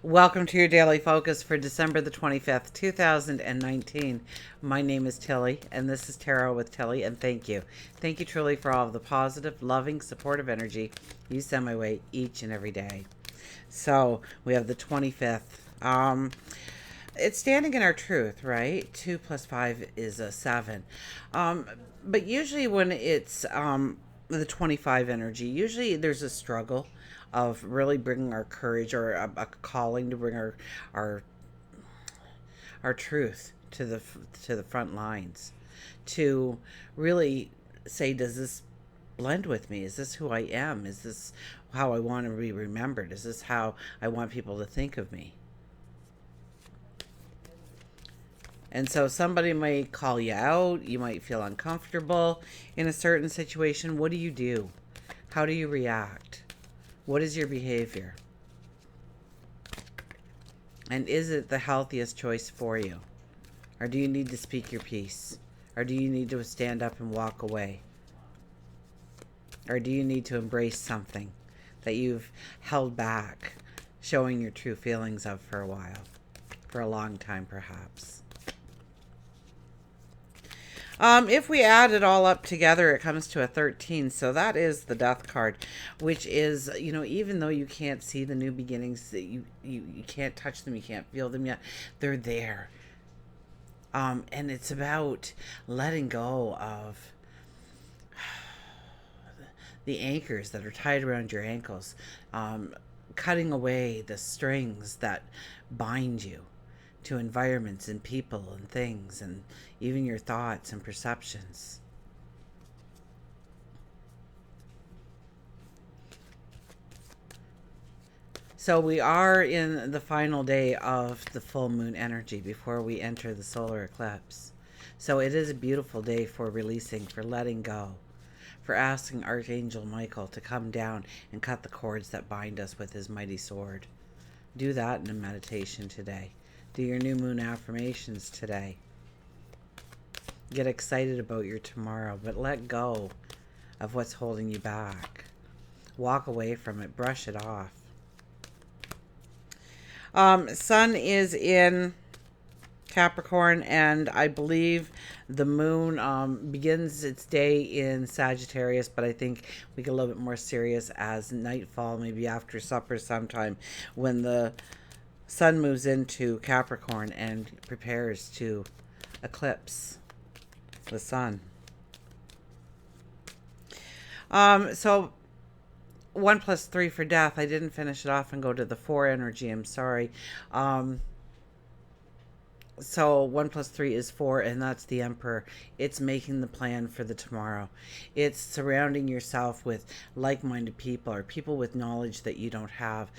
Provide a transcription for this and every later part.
Welcome to your daily focus for December the 25th, 2019. My name is Tilly, and this is Tarot with Tilly, and thank you. Thank you truly for all of the positive, loving, supportive energy you send my way each and every day. So, we have the 25th. It's standing in our truth, right? 2 plus 5 is a 7. Um, but usually when it's the 25 energy, usually there's a struggle of really bringing our courage or a calling to bring our our truth to the front lines, to really say, does this blend with me? Is this who I am? Is this how I want to be remembered? Is this how I want people to think of me? And so somebody might call you out. You might feel uncomfortable in a certain situation. What do you do? How do you react? What is your behavior? And is it the healthiest choice for you? Or do you need to speak your piece? Or do you need to stand up and walk away? Or do you need to embrace something that you've held back, showing your true feelings of for a while, for a long time perhaps? If we add it all up together, it comes to a 13. So that is the death card, which is, even though you can't see the new beginnings, that you can't touch them, you can't feel them yet, they're there. And it's about letting go of the anchors that are tied around your ankles, cutting away the strings that bind you to environments and people and things and even your thoughts and perceptions. So we are in the final day of the full moon energy before we enter the solar eclipse. So it is a beautiful day for releasing, for letting go, for asking Archangel Michael to come down and cut the cords that bind us with his mighty sword. Do that in a meditation today. Do your new moon affirmations today. Get excited about your tomorrow, but let go of what's holding you back. Walk away from it. Brush it off. Sun is in Capricorn, and I believe the moon begins its day in Sagittarius, but I think we get a little bit more serious as nightfall, maybe after supper sometime, when the sun moves into Capricorn and prepares to eclipse the sun. So 1 plus 3 for death. I didn't finish it off and go to the 4 energy. I'm sorry. So 1 plus 3 is 4, and that's the Emperor. It's making the plan for the tomorrow. It's surrounding yourself with like-minded people, or people with knowledge that you don't have,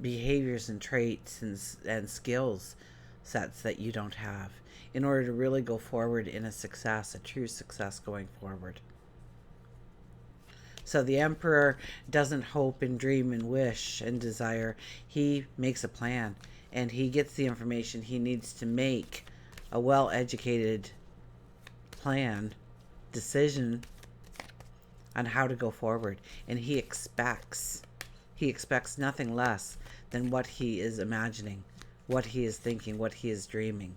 behaviors and traits and skills sets that you don't have, in order to really go forward in a success, a true success going forward. So the Emperor doesn't hope and dream and wish and desire. He makes a plan, and he gets the information he needs to make a well-educated plan, decision on how to go forward. And he expects nothing less than what he is imagining, what he is thinking, what he is dreaming,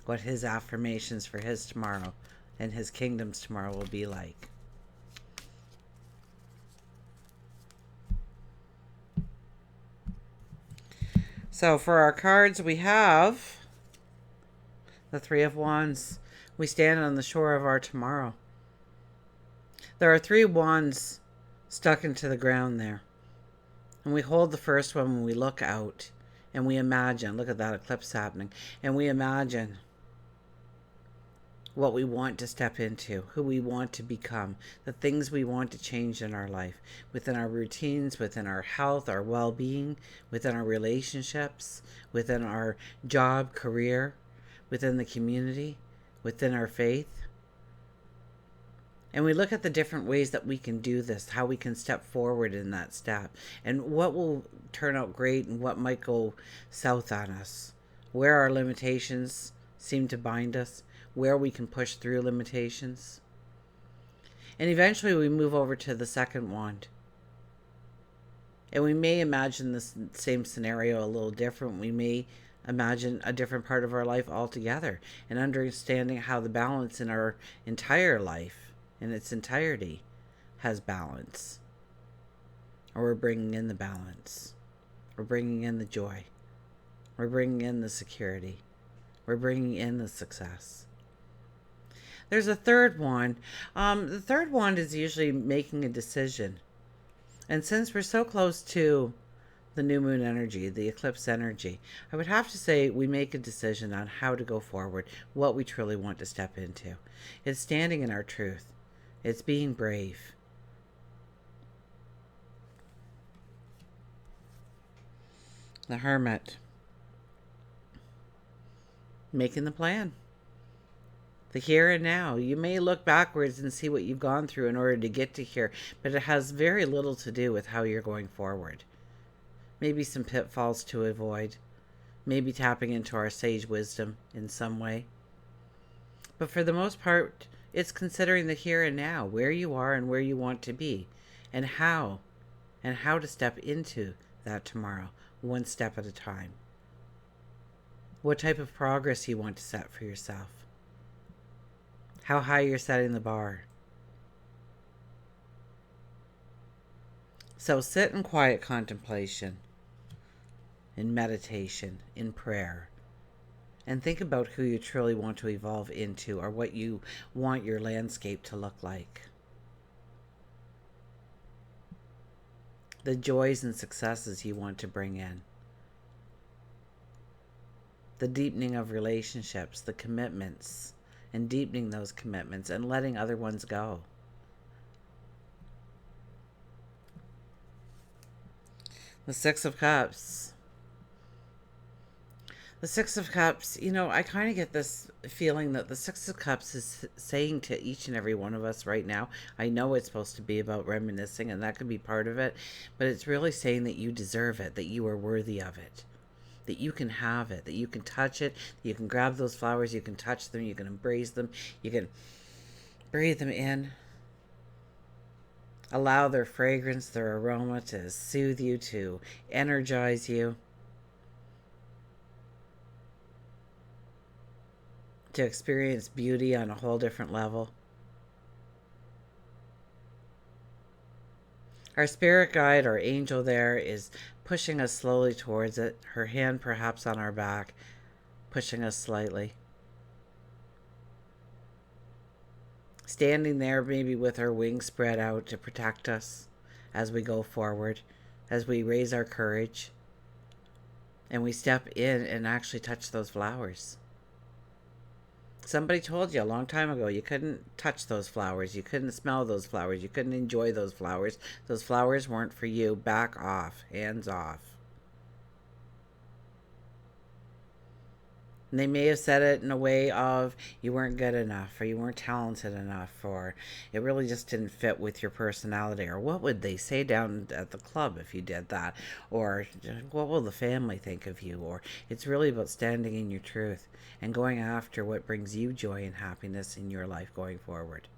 what his affirmations for his tomorrow and his kingdom's tomorrow will be like. So for our cards, we have the 3 of Wands. We stand on the shore of our tomorrow. There are 3 wands stuck into the ground there. And we hold the first one when we look out and we imagine, look at that eclipse happening, and we imagine what we want to step into, who we want to become, the things we want to change in our life, within our routines, within our health, our well-being, within our relationships, within our job, career, within the community, within our faith. And we look at the different ways that we can do this, how we can step forward in that step, and what will turn out great and what might go south on us, where our limitations seem to bind us, where we can push through limitations. And eventually we move over to the second wand. And we may imagine this same scenario a little different. We may imagine a different part of our life altogether, and understanding how the balance in our entire life in its entirety has balance. Or we're bringing in the balance. We're bringing in the joy. We're bringing in the security. We're bringing in the success. There's a third one. The third one is usually making a decision. And since we're so close to the new moon energy, the eclipse energy, I would have to say we make a decision on how to go forward, what we truly want to step into. It's standing in our truth. It's being brave. The hermit. Making the plan. The here and now. You may look backwards and see what you've gone through in order to get to here, but it has very little to do with how you're going forward. Maybe some pitfalls to avoid. Maybe tapping into our sage wisdom in some way. But for the most part, it's considering the here and now, where you are and where you want to be, and how to step into that tomorrow, one step at a time. What type of progress you want to set for yourself. How high you're setting the bar. So sit in quiet contemplation, in meditation, in prayer, and think about who you truly want to evolve into, or what you want your landscape to look like. The joys and successes you want to bring in. The deepening of relationships, the commitments, and deepening those commitments and letting other ones go. The Six of Cups. The Six of Cups, I kind of get this feeling that the Six of Cups is saying to each and every one of us right now, I know it's supposed to be about reminiscing, and that could be part of it, but it's really saying that you deserve it, that you are worthy of it, that you can have it, that you can touch it, that you can grab those flowers, you can touch them, you can embrace them, you can breathe them in. Allow their fragrance, their aroma to soothe you, to energize you, to experience beauty on a whole different level. Our spirit guide, our angel there, is pushing us slowly towards it, her hand perhaps on our back, pushing us slightly. Standing there maybe with her wings spread out to protect us as we go forward, as we raise our courage, and we step in and actually touch those flowers. Somebody told you a long time ago you couldn't touch those flowers, you couldn't smell those flowers, you couldn't enjoy those flowers. Those flowers weren't for you. Back off, hands off. And they may have said it in a way of you weren't good enough, or you weren't talented enough, or it really just didn't fit with your personality, or what would they say down at the club if you did that, or what will the family think of you, or it's really about standing in your truth and going after what brings you joy and happiness in your life going forward.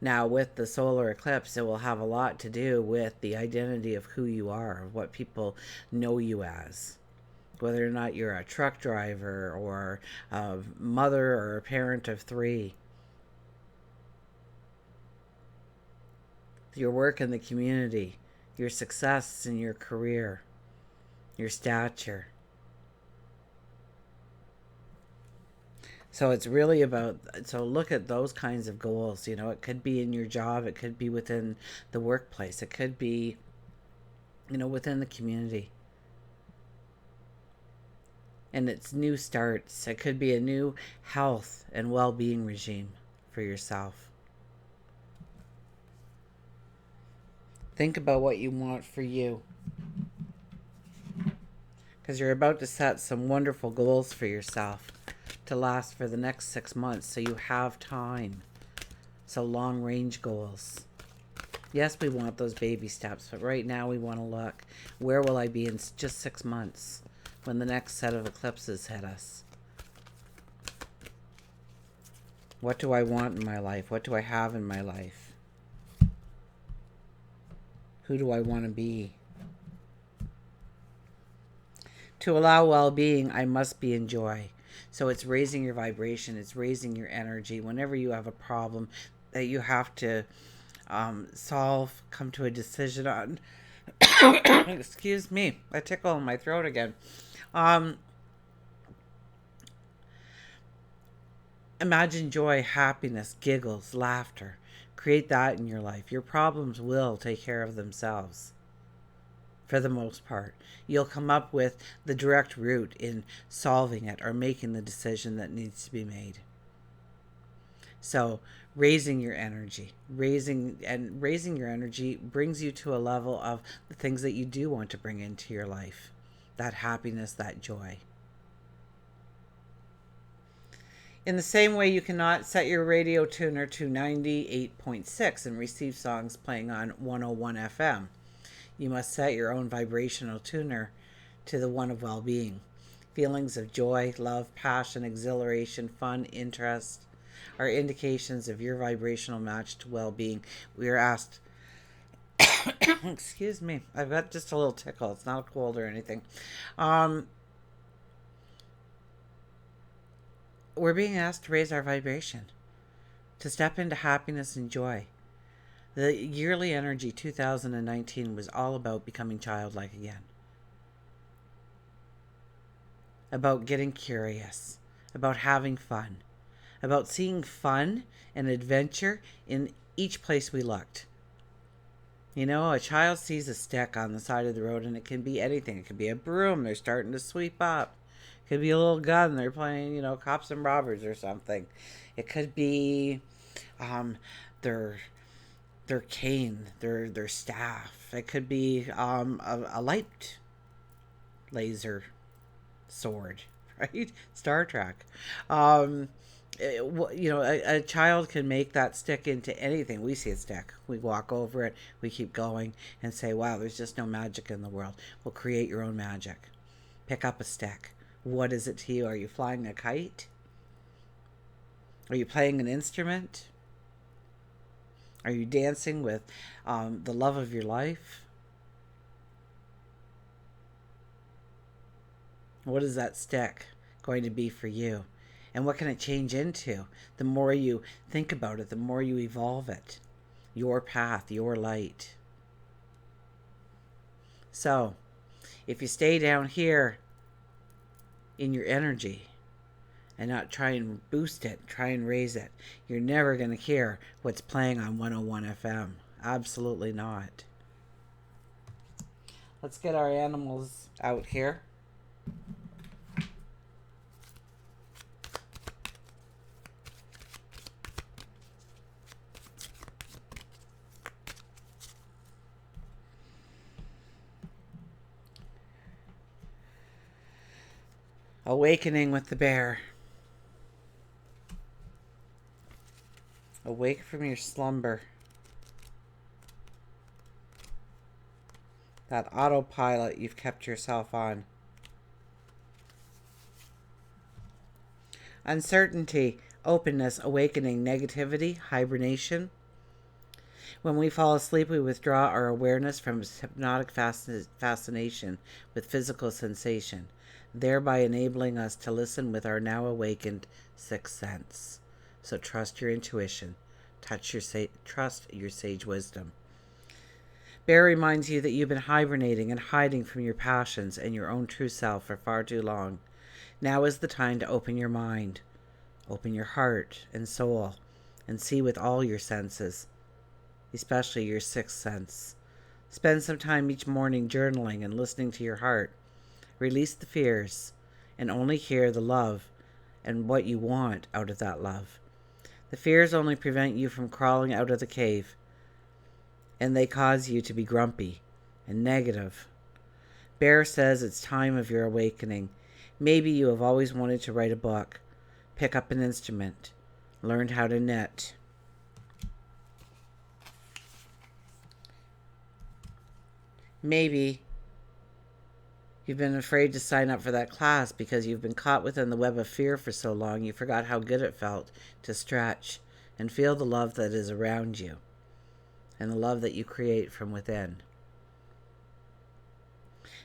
Now, with the solar eclipse, it will have a lot to do with the identity of who you are, of what people know you as. Whether or not you're a truck driver or a mother or a parent of 3. Your work in the community, your success in your career, your stature. So it's really about, so look at those kinds of goals. It could be in your job, it could be within the workplace, it could be, within the community. And it's new starts. It could be a new health and well-being regime for yourself. Think about what you want for you, because you're about to set some wonderful goals for yourself to last for the next 6 months, so you have time. So long-range goals. Yes, we want those baby steps, but right now we want to look, where will I be in just 6 months? When the next set of eclipses hit us. What do I want in my life? What do I have in my life? Who do I want to be? To allow well-being, I must be in joy. So it's raising your vibration. It's raising your energy. Whenever you have a problem that you have to solve, come to a decision on. Excuse me, a tickle in my throat again. Um, Imagine joy, happiness, giggles, laughter. Create that in your life. Your problems will take care of themselves for the most part. You'll come up with the direct route in solving it or making the decision that needs to be made. So, raising your energy, raising your energy brings you to a level of the things that you do want to bring into your life. That happiness, that joy. In the same way, you cannot set your radio tuner to 98.6 and receive songs playing on 101 FM. You must set your own vibrational tuner to the one of well-being. Feelings of joy, love, passion, exhilaration, fun, interest are indications of your vibrational match to well-being. We are asked, excuse me, I've got just a little tickle. It's not a cold or anything. We're being asked to raise our vibration, to step into happiness and joy. The yearly energy 2019 was all about becoming childlike again. About getting curious, about having fun, about seeing fun and adventure in each place we looked. You know, a child sees a stick on the side of the road and it can be anything. It could be a broom they're starting to sweep up. It could be a little gun they're playing, cops and robbers or something. It could be their cane, their staff. It could be a light laser sword, right? Star Trek. A child can make that stick into anything. We see a stick, we walk over it, we keep going and say, wow, there's just no magic in the world. Well, create your own magic. Pick up a stick. What is it to you? Are you flying a kite? Are you playing an instrument? Are you dancing with the love of your life? What is that stick going to be for you? And what can it change into? The more you think about it, the more you evolve it. Your path, your light. So, if you stay down here in your energy and not try and boost it, try and raise it, you're never going to hear what's playing on 101 FM. Absolutely not. Let's get our animals out here. Awakening with the bear. Awake from your slumber. That autopilot you've kept yourself on. Uncertainty, openness, awakening, negativity, hibernation. When we fall asleep, we withdraw our awareness from hypnotic fascination with physical sensation, thereby enabling us to listen with our now awakened sixth sense. So trust your intuition. Trust your sage wisdom. Bear reminds you that you've been hibernating and hiding from your passions and your own true self for far too long. Now is the time to open your mind, open your heart and soul, and see with all your senses, especially your sixth sense. Spend some time each morning journaling and listening to your heart. Release the fears and only hear the love and what you want out of that love. The fears only prevent you from crawling out of the cave, and they cause you to be grumpy and negative. Bear says it's time of your awakening. Maybe you have always wanted to write a book, pick up an instrument, learn how to knit. Maybe you've been afraid to sign up for that class because you've been caught within the web of fear for so long you forgot how good it felt to stretch and feel the love that is around you and the love that you create from within.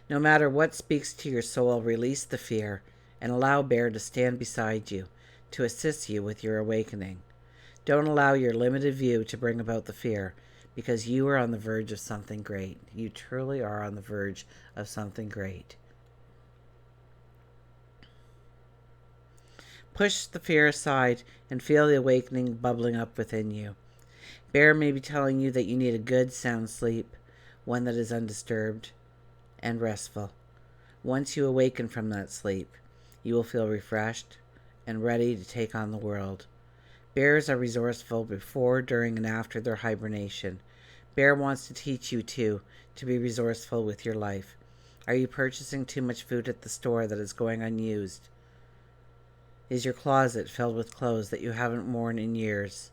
No matter what speaks to your soul, release the fear and allow Bear to stand beside you to assist you with your awakening. Don't allow your limited view to bring about the fear, because you are on the verge of something great. You truly are on the verge of something great. Push the fear aside and feel the awakening bubbling up within you. Bear may be telling you that you need a good, sound sleep, one that is undisturbed and restful. Once you awaken from that sleep, you will feel refreshed and ready to take on the world. Bears are resourceful before, during, and after their hibernation. Bear wants to teach you, too, to be resourceful with your life. Are you purchasing too much food at the store that is going unused? Is your closet filled with clothes that you haven't worn in years?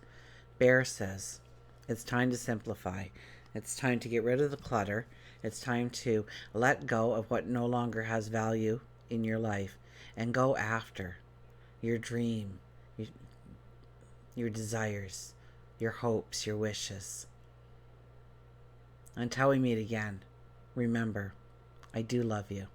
Bear says, it's time to simplify. It's time to get rid of the clutter. It's time to let go of what no longer has value in your life and go after your dream, your desires, your hopes, your wishes. Until we meet again, remember, I do love you.